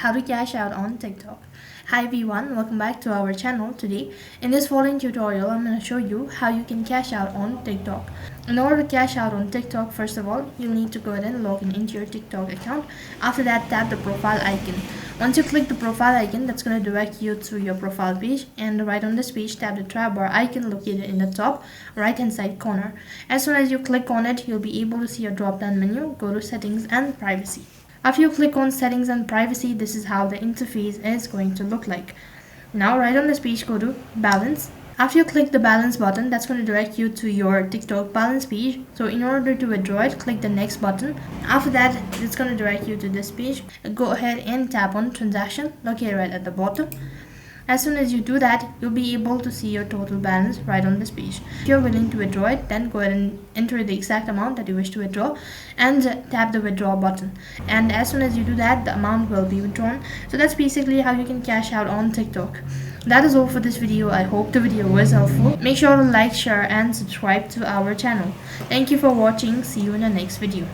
How to cash out on TikTok. Hi everyone, welcome back to our channel. Today in this following tutorial I'm going to show you how you can cash out on TikTok. In order to cash out on TikTok, first of all you'll need to go ahead and log in into your TikTok account. After that, tap the profile icon. Once you click the profile icon, that's going to direct you to your profile page, and right on this page tap the tab bar icon located in the top right hand side corner. As soon as you click on it, you'll be able to see a drop down menu. Go to settings and privacy. After you click on settings and privacy, this is how the interface is going to look like. Now right on this page, go to balance. After you click the balance button, that's going to direct you to your TikTok balance page. So in order to withdraw it, click the next button. After that, it's going to direct you to this page. Go ahead and tap on transaction located right at the bottom. As soon as you do that, you'll be able to see your total balance right on this page. If you're willing to withdraw it, then go ahead and enter the exact amount that you wish to withdraw and tap the withdraw button. And as soon as you do that, the amount will be withdrawn. So that's basically how you can cash out on TikTok. That is all for this video. I hope the video was helpful. Make sure to like, share and subscribe to our channel. Thank you for watching. See you in the next video.